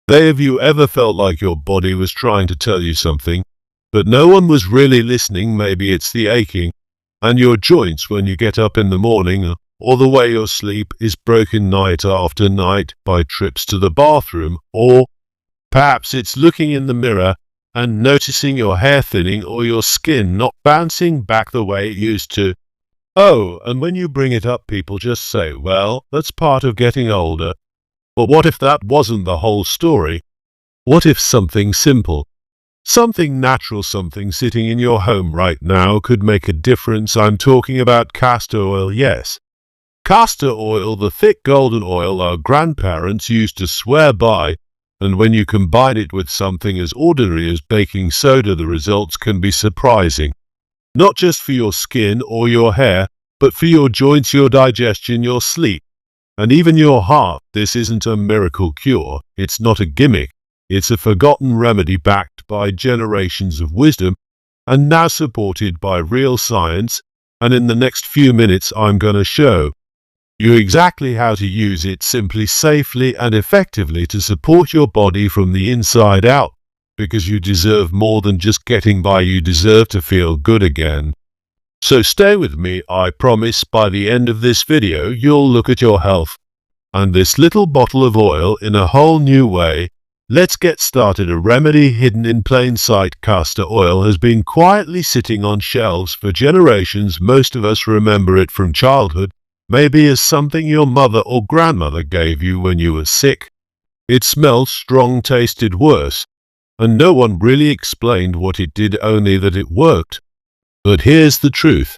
Have you ever felt like your body was trying to tell you something, but no one was really listening? Maybe it's the aching and your joints when you get up in the morning, or the way your sleep is broken night after night by trips to the bathroom, or perhaps it's looking in the mirror and noticing your hair thinning or your skin not bouncing back the way it used to. Oh, and when you bring it up, people just say, well, that's part of getting older. But what if that wasn't the whole story? What if something simple, something natural, something sitting in your home right now could make a difference? I'm talking about castor oil, yes. Castor oil, the thick golden oil our grandparents used to swear by, and when you combine it with something as ordinary as baking soda, the results can be surprising. Not just for your skin or your hair, but for your joints, your digestion, your sleep, and even your heart. This isn't a miracle cure, it's not a gimmick, it's a forgotten remedy backed by generations of wisdom, and now supported by real science, and in the next few minutes I'm gonna show you exactly how to use it simply, safely, and effectively to support your body from the inside out, because you deserve more than just getting by. You deserve to feel good again. So stay with me. I promise by the end of this video you'll look at your health and this little bottle of oil in a whole new way. Let's get started. A remedy hidden in plain sight. Castor oil has been quietly sitting on shelves for generations. Most of us remember it from childhood, maybe as something your mother or grandmother gave you when you were sick. It smelled strong, tasted worse, and no one really explained what it did, only that it worked. But here's the truth.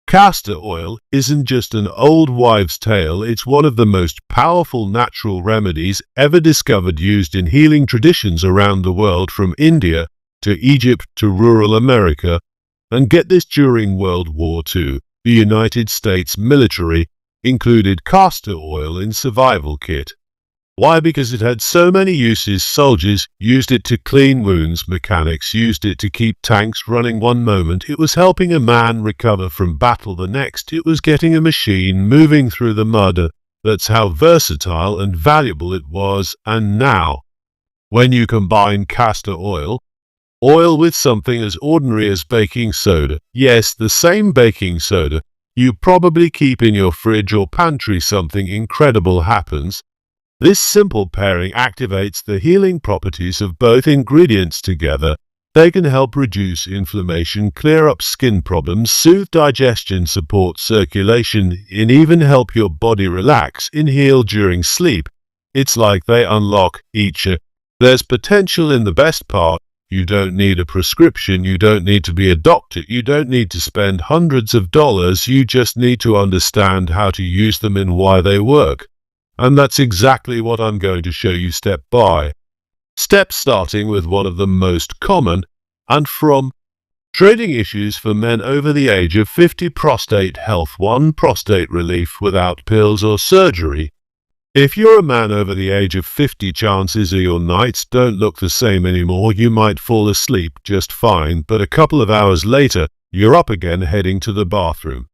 Castor oil isn't just an old wives' tale, it's one of the most powerful natural remedies ever discovered, used in healing traditions around the world, from India to Egypt to rural America. And get this, during World War II, the United States military included castor oil in survival kit. Why? Because it had so many uses. Soldiers used it to clean wounds, mechanics used it to keep tanks running. One moment it was helping a man recover from battle, the next it was getting a machine moving through the mud. That's how versatile and valuable it was. And now, when you combine castor oil with something as ordinary as baking soda, yes, the same baking soda you probably keep in your fridge or pantry, something incredible happens. This simple pairing activates the healing properties of both ingredients together. They can help reduce inflammation, clear up skin problems, soothe digestion, support circulation, and even help your body relax and heal during sleep. It's like they unlock each. There's potential in the best part. You don't need a prescription, you don't need to be a doctor, you don't need to spend hundreds of dollars, you just need to understand how to use them and why they work. And that's exactly what I'm going to show you step by step, starting with one of the most common and from treating issues for men over the age of 50, prostate health. 1. Prostate relief without pills or surgery. If you're a man over the age of 50, chances are your nights don't look the same anymore. You might fall asleep just fine, but a couple of hours later, you're up again, heading to the bathroom.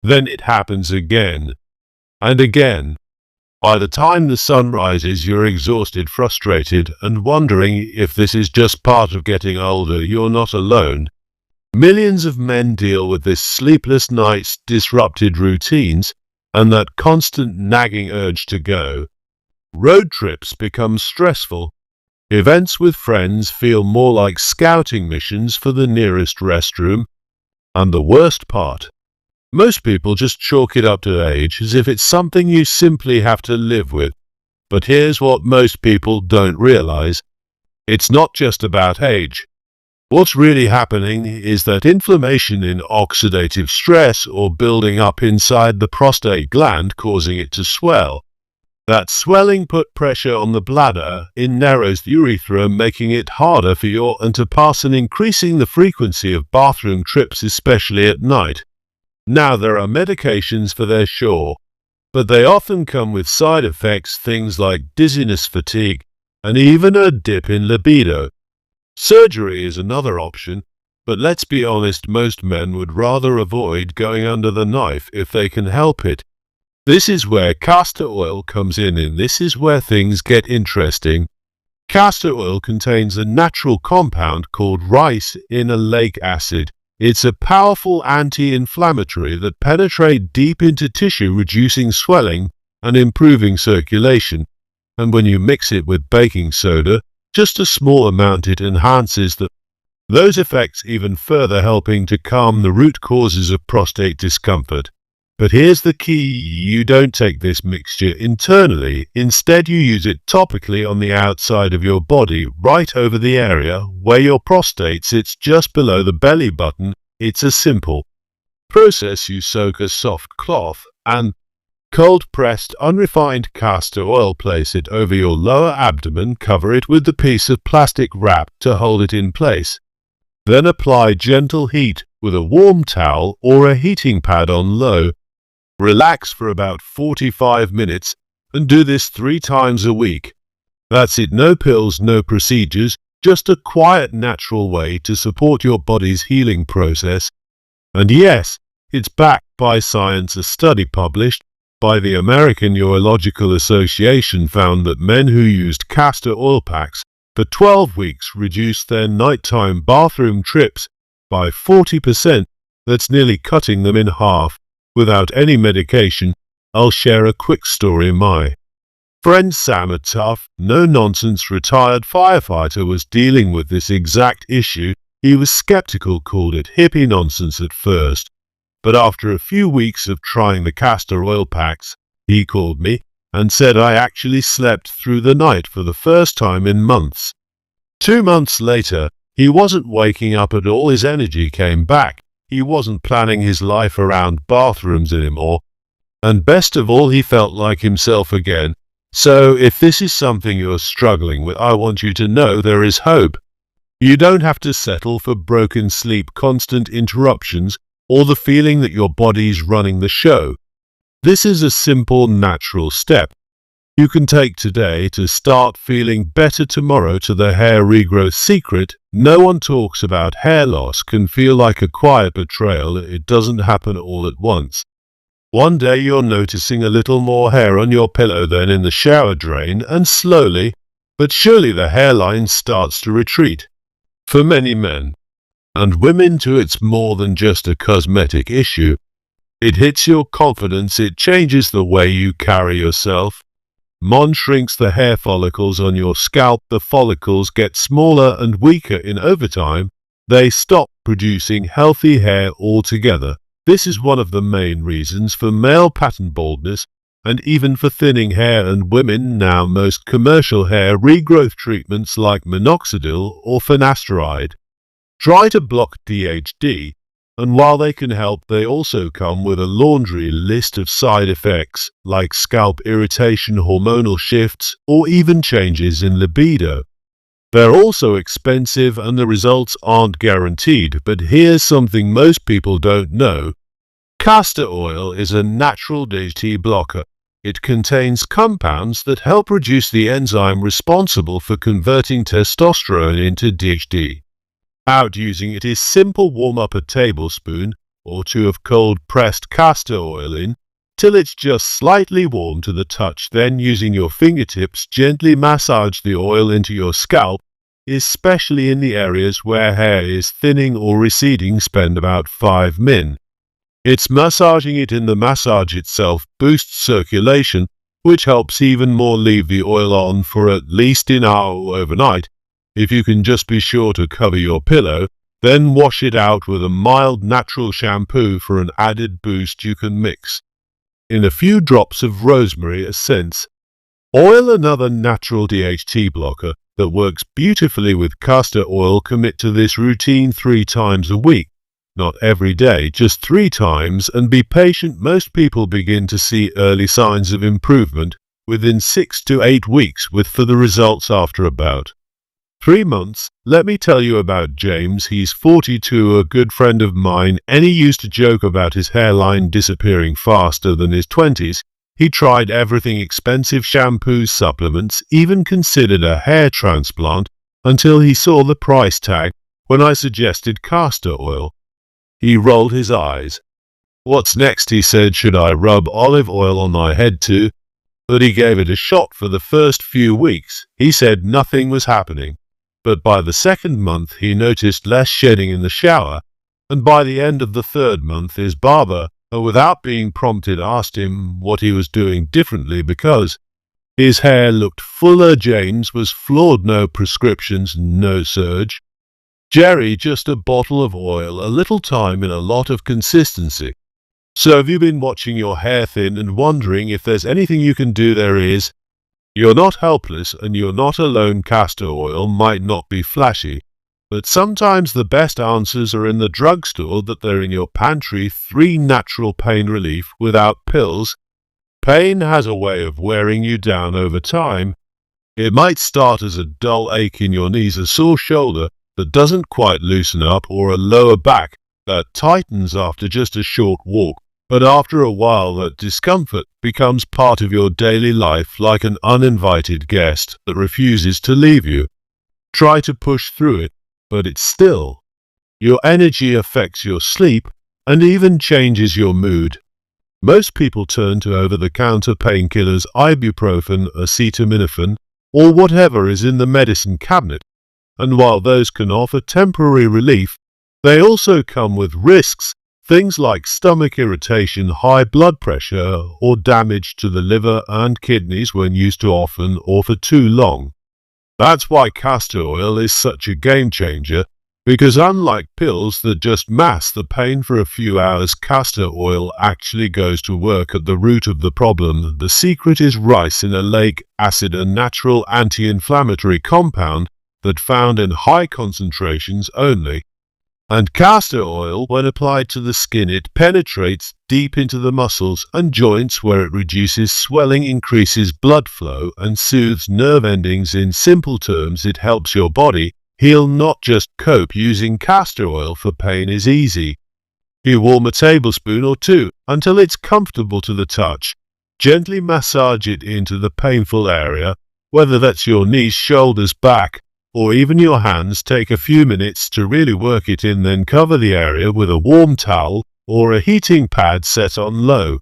Then it happens again and again. By the time the sun rises, you're exhausted, frustrated, and wondering if this is just part of getting older. You're not alone. Millions of men deal with this: sleepless nights, disrupted routines, and that constant nagging urge to go. Road trips become stressful. Events with friends feel more like scouting missions for the nearest restroom. And the worst part, most people just chalk it up to age, as if it's something you simply have to live with. But here's what most people don't realize. It's not just about age. What's really happening is that inflammation in oxidative stress or building up inside the prostate gland, causing it to swell. That swelling put pressure on the bladder, it narrows the urethra, making it harder for urine to pass and increasing the frequency of bathroom trips, especially at night. Now, there are medications for this, sure, but they often come with side effects, things like dizziness, fatigue, and even a dip in libido. Surgery is another option, but let's be honest, most men would rather avoid going under the knife if they can help it. This is where castor oil comes in, and this is where things get interesting. Castor oil contains a natural compound called ricinoleic acid. It's a powerful anti-inflammatory that penetrates deep into tissue, reducing swelling and improving circulation. And when you mix it with baking soda, just a small amount, it enhances those effects even further, helping to calm the root causes of prostate discomfort. But here's the key: you don't take this mixture internally. Instead, you use it topically on the outside of your body, right over the area where your prostate sits, just below the belly button. It's a simple process. You soak a soft cloth and cold-pressed unrefined castor oil, place it over your lower abdomen, cover it with a piece of plastic wrap to hold it in place. Then apply gentle heat with a warm towel or a heating pad on low. Relax for about 45 minutes and do this 3 times a week. That's it. No pills, no procedures, just a quiet, natural way to support your body's healing process. And yes, it's backed by science. A study published by the American Urological Association found that men who used castor oil packs for 12 weeks reduced their nighttime bathroom trips by 40%. That's nearly cutting them in half without any medication. I'll share a quick story. My friend Sam, a tough, no-nonsense retired firefighter, was dealing with this exact issue. He was skeptical, called it hippie nonsense at first. But after a few weeks of trying the castor oil packs, he called me and said, "I actually slept through the night for the first time in months." 2 months later, he wasn't waking up at all. His energy came back. He wasn't planning his life around bathrooms anymore. And best of all, he felt like himself again. So if this is something you're struggling with, I want you to know there is hope. You don't have to settle for broken sleep, constant interruptions, or the feeling that your body's running the show. This is a simple, natural step you can take today to start feeling better tomorrow. To the hair regrowth secret: no one talks about hair loss. Can feel like a quiet betrayal. It doesn't happen all at once. One day you're noticing a little more hair on your pillow, then in the shower drain, and slowly but surely the hairline starts to retreat. For many men and women too, it's more than just a cosmetic issue. It hits your confidence. It changes the way you carry yourself. Mon shrinks the hair follicles on your scalp. The follicles get smaller and weaker. In overtime, they stop producing healthy hair altogether. This is one of the main reasons for male pattern baldness and even for thinning hair. And women now, most commercial hair regrowth treatments like minoxidil or finasteride try to block DHT, and while they can help, they also come with a laundry list of side effects like scalp irritation, hormonal shifts, or even changes in libido. They're also expensive and the results aren't guaranteed. But here's something most people don't know: castor oil is a natural DHT blocker. It contains compounds that help reduce the enzyme responsible for converting testosterone into DHT. Using it is simple. Warm up a tablespoon or 2 of cold-pressed castor oil in till it's just slightly warm to the touch. Then, using your fingertips, gently massage the oil into your scalp, especially in the areas where hair is thinning or receding. Spend about 5 minutes. It's massaging it in. The massage itself boosts circulation, which helps even more. Leave the oil on for at least an hour overnight. If you can just be sure to cover your pillow, then wash it out with a mild natural shampoo for an added boost. You can mix in a few drops of rosemary essence oil, another natural DHT blocker that works beautifully with castor oil. Commit to this routine 3 times a week. Not every day, just 3 times, and be patient. Most people begin to see early signs of improvement within 6 to 8 weeks, with for the results after about 3 months. Let me tell you about James. He's 42, a good friend of mine, and he used to joke about his hairline disappearing faster than his 20s. He tried everything: expensive shampoos, supplements, even considered a hair transplant, until he saw the price tag when I suggested castor oil. He rolled his eyes. "What's next?" he said. "Should I rub olive oil on my head too?" but he gave it a shot for the first few weeks. He said nothing was happening, but by the second month he noticed less shedding in the shower, and by the end of the third month his barber, without being prompted, asked him what he was doing differently because his hair looked fuller. James was floored. No prescriptions, no surge. Jerry, just a bottle of oil, a little time, and a lot of consistency. So have you been watching your hair thin and wondering if there's anything you can do? There is. You're not helpless and you're not alone. Castor oil might not be flashy, but sometimes the best answers are in the drugstore, that they're in your pantry. 3 natural pain relief without pills. Pain has a way of wearing you down over time. It might start as a dull ache in your knees, a sore shoulder that doesn't quite loosen up, or a lower back that tightens after just a short walk. But after a while that discomfort becomes part of your daily life, like an uninvited guest that refuses to leave you. Try to push through it, but it's still. Your energy affects your sleep and even changes your mood. Most people turn to over-the-counter painkillers, ibuprofen, acetaminophen, or whatever is in the medicine cabinet, and while those can offer temporary relief, they also come with risks, things like stomach irritation, high blood pressure, or damage to the liver and kidneys when used too often or for too long. That's why castor oil is such a game changer, because unlike pills that just mask the pain for a few hours, castor oil actually goes to work at the root of the problem. The secret is ricinoleic acid, a natural anti-inflammatory compound that found in high concentrations only. And castor oil, when applied to the skin, it penetrates deep into the muscles and joints, where it reduces swelling, increases blood flow, and soothes nerve endings. In simple terms, it helps your body heal, not just cope. Using castor oil for pain is easy. You warm a tablespoon or 2 until it's comfortable to the touch. Gently massage it into the painful area, whether that's your knees, shoulders, back, or even your hands. Take a few minutes to really work it in, then cover the area with a warm towel or a heating pad set on low.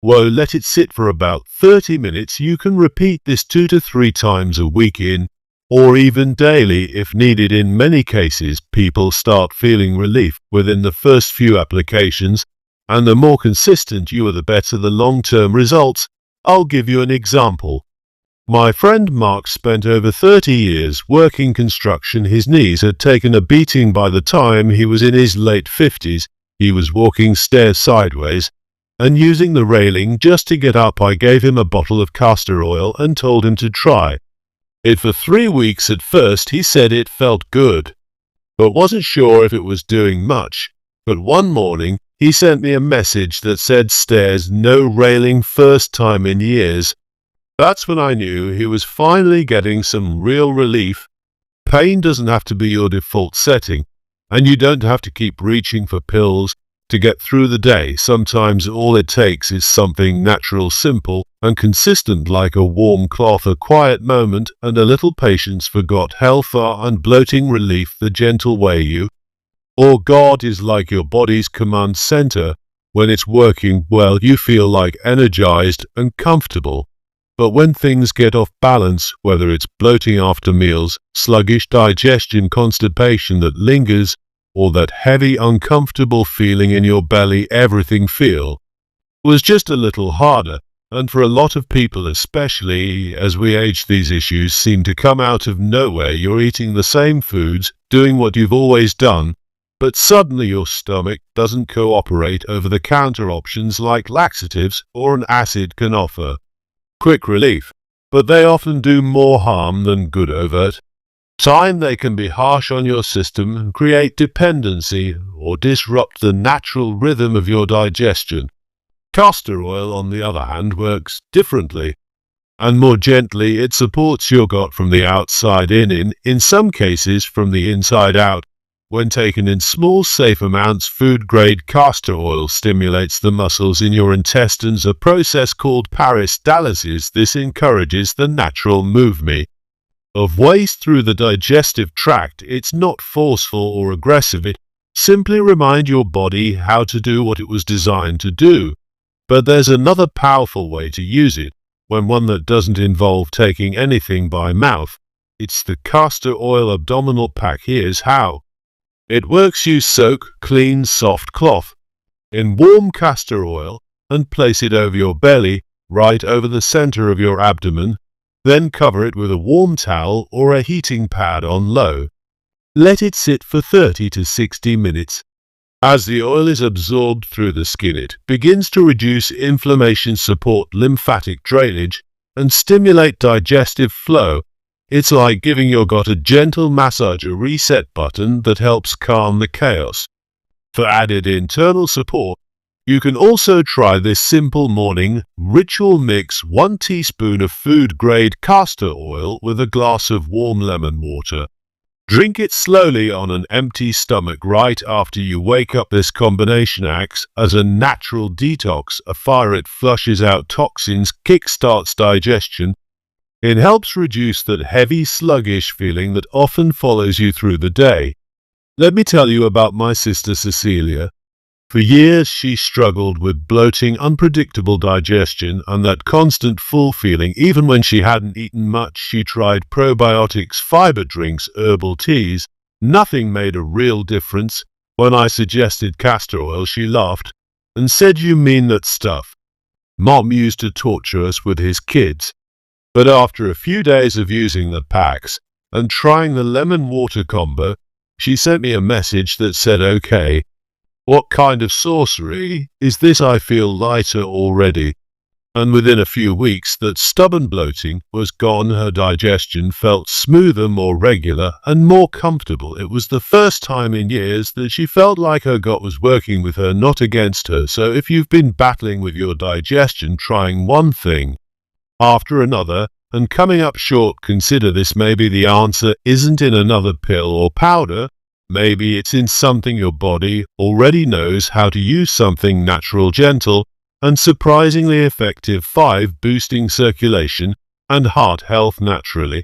Let it sit for about 30 minutes. You can repeat this 2 to 3 times a week, in or even daily if needed. In many cases, people start feeling relief within the first few applications, and the more consistent you are, the better the long-term results. I'll give you an example. My friend Mark spent over 30 years working construction. His knees had taken a beating by the time he was in his late 50s. He was walking stairs sideways and using the railing just to get up. I gave him a bottle of castor oil and told him to try it for 3 weeks. At first he said it felt good, but wasn't sure if it was doing much. But one morning he sent me a message that said, "Stairs, no railing, first time in years." That's when I knew he was finally getting some real relief. Pain doesn't have to be your default setting, and you don't have to keep reaching for pills to get through the day. Sometimes all it takes is something natural, simple, and consistent, like a warm cloth, a quiet moment, and a little patience. For gut health and bloating relief, the gentle way you or God is like your body's command center. When it's working well, you feel like energized and comfortable. But when things get off balance, whether it's bloating after meals, sluggish digestion, constipation that lingers, or that heavy, uncomfortable feeling in your belly, everything was just a little harder. And for a lot of people, especially as we age, these issues seem to come out of nowhere. You're eating the same foods, doing what you've always done, but suddenly your stomach doesn't cooperate. Over-the-counter options like laxatives or an acid can offer quick relief, but they often do more harm than good. Over time, they can be harsh on your system and create dependency or disrupt the natural rhythm of your digestion. Castor oil, on the other hand, works differently and more gently. It supports your gut from the outside in some cases from the inside out. When taken in small, safe amounts, food-grade castor oil stimulates the muscles in your intestines, a process called peristalsis. This encourages the natural movement of waste through the digestive tract. It's not forceful or aggressive. It simply reminds your body how to do what it was designed to do. But there's another powerful way to use it. when one that doesn't involve taking anything by mouth. It's the Castor Oil Abdominal Pack. Here's how. It works. You soak clean, soft cloth in warm castor oil and place it over your belly, right over the center of your abdomen. Then cover it with a warm towel or a heating pad on low. Let it sit for 30 to 60 minutes. As the oil is absorbed through the skin, it begins to reduce inflammation, support lymphatic drainage, and stimulate digestive flow. It's like giving your gut a gentle massage, a reset button that helps calm the chaos. For added internal support, you can also try this simple morning ritual. Mix 1 teaspoon of food-grade castor oil with a glass of warm lemon water. Drink it slowly on an empty stomach right after you wake up. This combination acts as a natural detox, a fire. It flushes out toxins, kickstarts digestion. It helps reduce that heavy, sluggish feeling that often follows you through the day. Let me tell you about my sister Cecilia. For years she struggled with bloating, unpredictable digestion, and that constant full feeling. Even when she hadn't eaten much, she tried probiotics, fiber drinks, herbal teas. Nothing made a real difference. When I suggested castor oil, she laughed and said, "You mean that stuff Mom used to torture us with his kids?" But after a few days of using the packs and trying the lemon water combo, she sent me a message that said, "Okay, what kind of sorcery is this? I feel lighter already." And within a few weeks, that stubborn bloating was gone. Her digestion felt smoother, more regular, and more comfortable. It was the first time in years that she felt like her gut was working with her, not against her. So if you've been battling with your digestion, trying one thing after another and coming up short, consider this. Maybe the answer isn't in another pill or powder. Maybe it's in something your body already knows how to use, something natural, gentle, and surprisingly effective. 5. Boosting circulation and heart health naturally.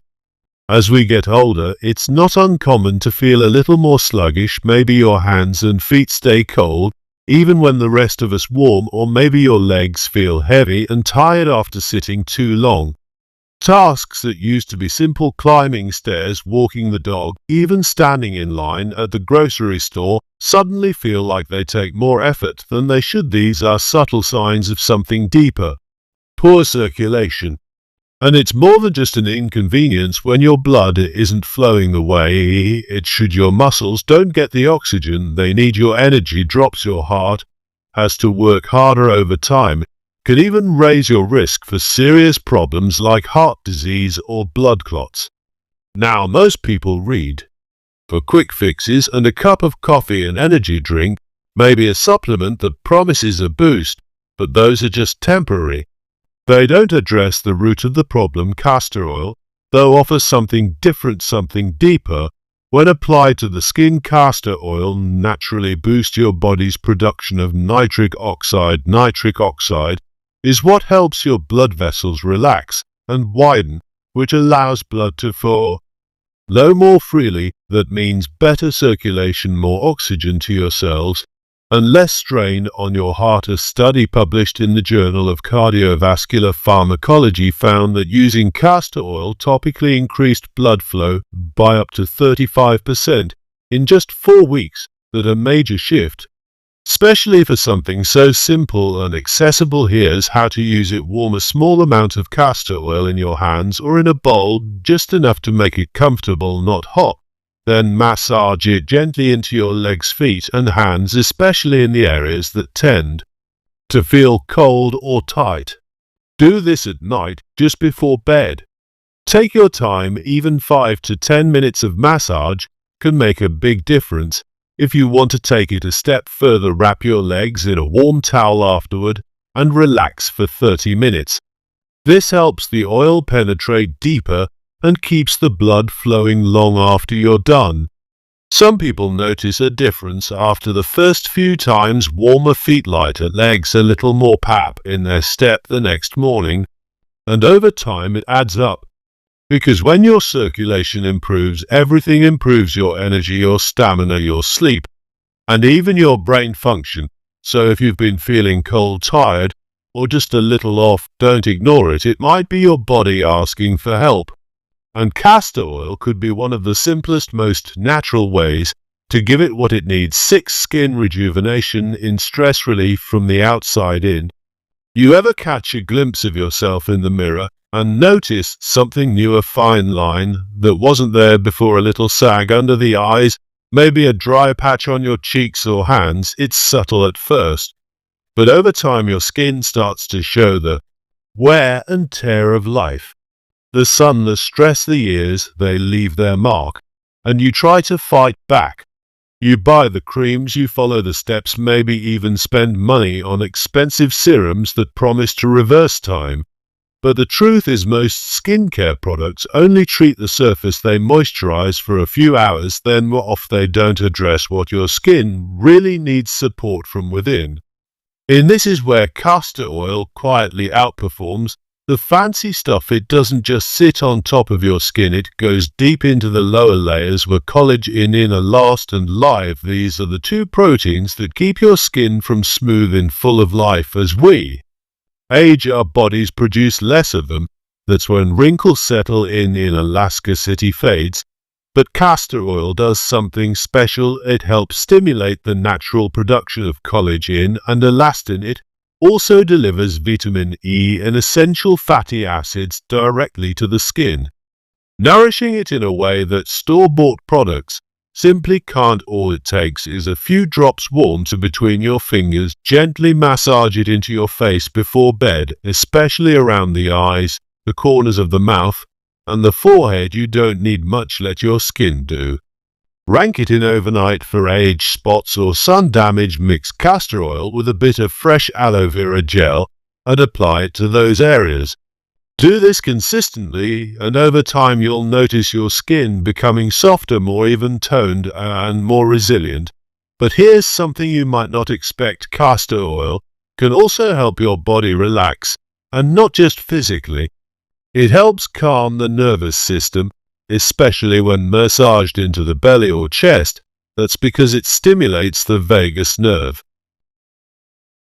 As we get older, it's not uncommon to feel a little more sluggish. Maybe your hands and feet stay cold, even when the rest of us warm, or maybe your legs feel heavy and tired after sitting too long. Tasks that used to be simple, climbing stairs, walking the dog, even standing in line at the grocery store, suddenly feel like they take more effort than they should. These are subtle signs of something deeper. Poor circulation. And it's more than just an inconvenience when your blood isn't flowing the way it should. Your muscles don't get the oxygen they need. Your energy drops. Your heart has to work harder over time. Can even raise your risk for serious problems like heart disease or blood clots. Now, most people read for quick fixes and a cup of coffee, an energy drink, maybe a supplement that promises a boost, but those are just temporary. They don't address the root of the problem. Castor oil, though, offers something different, something deeper. When applied to the skin, castor oil naturally boosts your body's production of nitric oxide. Nitric oxide is what helps your blood vessels relax and widen, which allows blood to flow more freely. That means better circulation, more oxygen to your cells, and less strain on your heart. A study published in the Journal of Cardiovascular Pharmacology found that using castor oil topically increased blood flow by up to 35% in just 4 weeks. That a major shift, especially for something so simple and accessible. Here's how to use it. Warm a small amount of castor oil in your hands or in a bowl, just enough to make it comfortable, not hot. Then massage it gently into your legs, feet, and hands, especially in the areas that tend to feel cold or tight. Do this at night, just before bed. Take your time. Even 5 to 10 minutes of massage can make a big difference. If you want to take it a step further, wrap your legs in a warm towel afterward and relax for 30 minutes. This helps the oil penetrate deeper and keeps the blood flowing long after you're done. Some people notice a difference after the first few times. Warmer feet, lighter legs, a little more pap in their step the next morning. And over time it adds up. Because when your circulation improves, everything improves: your energy, your stamina, your sleep, and even your brain function. So if you've been feeling cold, tired, or just a little off, don't ignore it. It might be your body asking for help. And castor oil could be one of the simplest, most natural ways to give it what it needs: 6 skin rejuvenation in stress relief from the outside in. You ever catch a glimpse of yourself in the mirror and notice something new, a fine line that wasn't there before, a little sag under the eyes, maybe a dry patch on your cheeks or hands? It's subtle at first, but over time your skin starts to show the wear and tear of life. The sun, the stress, the years, they leave their mark, and you try to fight back. You buy the creams, you follow the steps, maybe even spend money on expensive serums that promise to reverse time. But the truth is, most skincare products only treat the surface. They moisturize for a few hours, then we're off. They don't address what your skin really needs: support from within. And this is where castor oil quietly outperforms the fancy stuff. It doesn't just sit on top of your skin, it goes deep into the lower layers where collagen in are last and live. These are the 2 proteins that keep your skin from smooth and full of life. As we age, our bodies produce less of them. That's when wrinkles settle in Alaska City fades. But castor oil does something special. It helps stimulate the natural production of collagen and elastin. It also delivers vitamin E and essential fatty acids directly to the skin, nourishing it in a way that store-bought products simply can't. All it takes is a few drops warm to between your fingers. Gently massage it into your face before bed, especially around the eyes, the corners of the mouth, and the forehead. You don't need much, let your skin do. Rank it in overnight for age spots or sun damage. Mix castor oil with a bit of fresh aloe vera gel and apply it to those areas. Do this consistently, and over time you'll notice your skin becoming softer, more even-toned, and more resilient. But here's something you might not expect: castor oil can also help your body relax, and not just physically. It helps calm the nervous system, especially when massaged into the belly or chest. That's because it stimulates the vagus nerve,